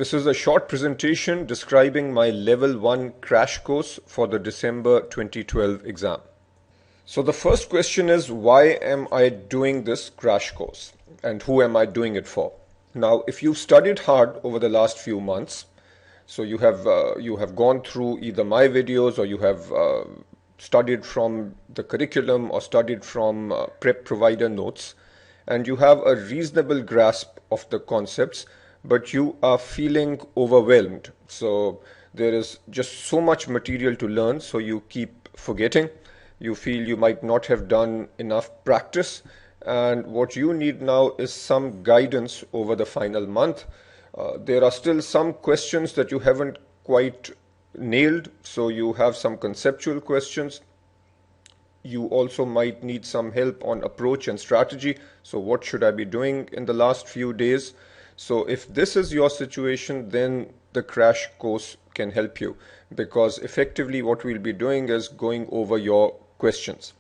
This is a short presentation describing my Level 1 crash course for the December 2012 exam. So the first question is, why am I doing this crash course and who am I doing it for? Now, if you've studied hard over the last few months, so you have gone through either my videos or you have studied from the curriculum or studied from prep provider notes, and you have a reasonable grasp of the concepts, but you are feeling overwhelmed. So there is just so much material to learn, so you keep forgetting. You feel you might not have done enough practice, and what you need now is some guidance over the final month. There are still some questions that you haven't quite nailed, so you have some conceptual questions. You also might need some help on approach and strategy. So what should I be doing in the last few days? So if this is your situation, then the crash course can help you, because effectively what we'll be doing is going over your questions,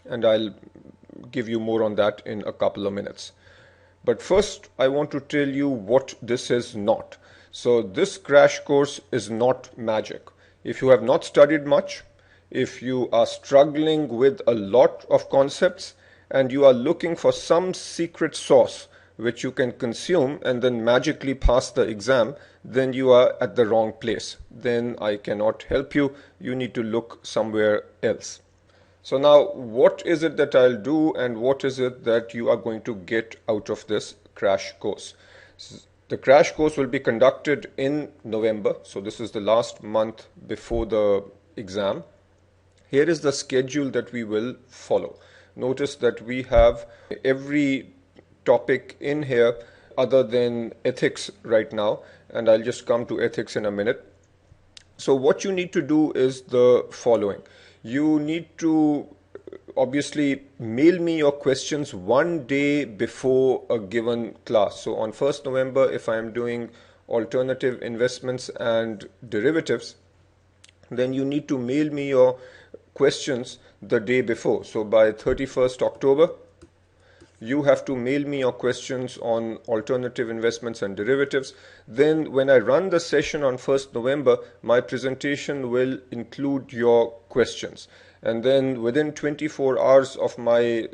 and I'll give you more on that in a couple of minutes. But first I want to tell you what this is not. So this crash course is not magic. If you have not studied much, if you are struggling with a lot of concepts and you are looking for some secret sauce which you can consume and then magically pass the exam, then you are at the wrong place. Then I cannot help you. You need to look somewhere else. So now, what is it that I'll do and what is it that you are going to get out of this crash course? The crash course will be conducted in November. So this is the last month before the exam. Here is the schedule that we will follow. Notice that we have every topic in here other than ethics right now, and I'll just come to ethics in a minute. So what you need to do is the following. You need to obviously mail me your questions one day before a given class. So on 1st November, if I am doing alternative investments and derivatives, then you need to mail me your questions the day before. So by 31st October, you have to mail me your questions on alternative investments and derivatives. Then when I run the session on 1st November, my presentation will include your questions. And then within 24 hours of my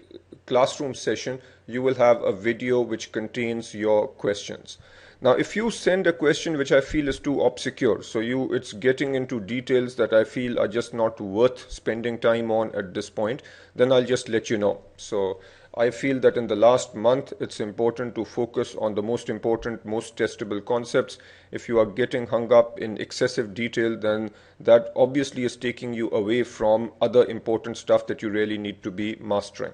classroom session, you will have a video which contains your questions. Now, if you send a question which I feel is too obscure, so it's getting into details that I feel are just not worth spending time on at this point, then I'll just let you know. So I feel that in the last month, it's important to focus on the most important, most testable concepts. If you are getting hung up in excessive detail, then that obviously is taking you away from other important stuff that you really need to be mastering.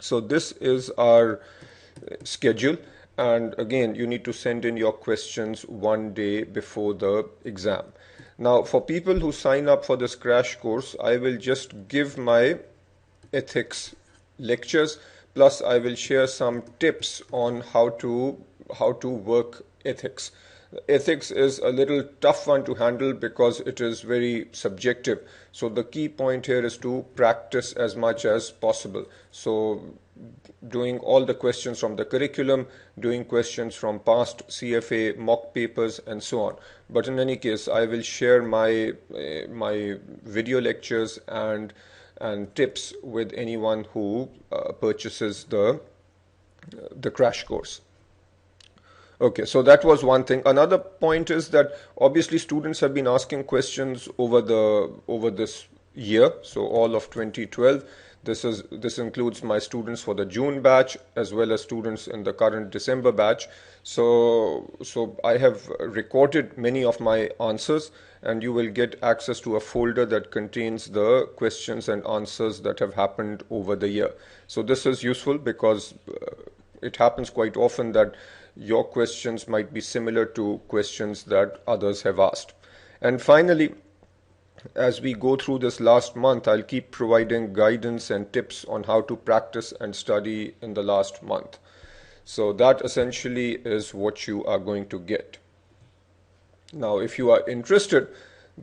So this is our schedule. And again, you need to send in your questions one day before the exam. Now, for people who sign up for this crash course, I will just give my ethics lectures, plus I will share some tips on how to work ethics. Ethics is a little tough one to handle because it is very subjective. So the key point here is to practice as much as possible. So doing all the questions from the curriculum, doing questions from past CFA mock papers, and so on. But in any case, I will share my video lectures and tips with anyone who purchases the crash course. Okay, so that was one thing. Another point is that obviously students have been asking questions over this year, so all of 2012. This includes my students for the June batch as well as students in the current December batch. So I have recorded many of my answers, and you will get access to a folder that contains the questions and answers that have happened over the year. So this is useful because it happens quite often that your questions might be similar to questions that others have asked. And finally, as we go through this last month, I'll keep providing guidance and tips on how to practice and study in the last month. So that essentially is what you are going to get. Now, if you are interested,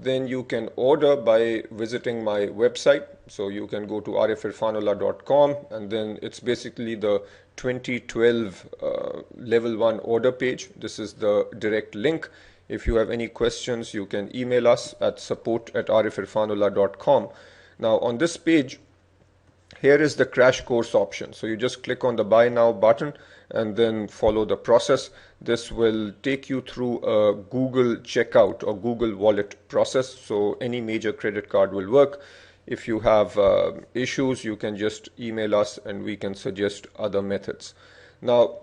then you can order by visiting my website. So you can go to arifirfanola.com, and then it's basically the 2012 level 1 order page. This is the direct link. If you have any questions, you can email us at support@arifirfanola.com. Now on this page, here is the crash course option. So you just click on the buy now button and then follow the process. This will take you through a Google checkout or Google wallet process. So any major credit card will work. If you have issues, you can just email us and we can suggest other methods. Now,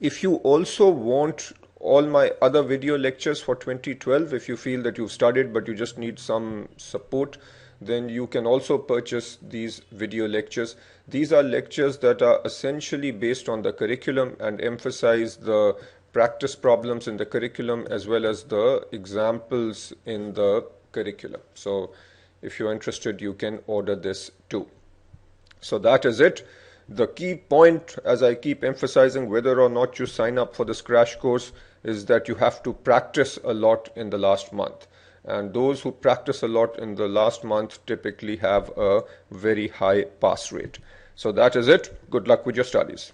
if you also want all my other video lectures for 2012, if you feel that you've studied but you just need some support, then you can also purchase these video lectures. These are lectures that are essentially based on the curriculum and emphasize the practice problems in the curriculum as well as the examples in the curriculum. So if you're interested, you can order this too. So that is it. The key point, as I keep emphasizing, whether or not you sign up for this crash course, is that you have to practice a lot in the last month. And those who practice a lot in the last month typically have a very high pass rate. So that is it. Good luck with your studies.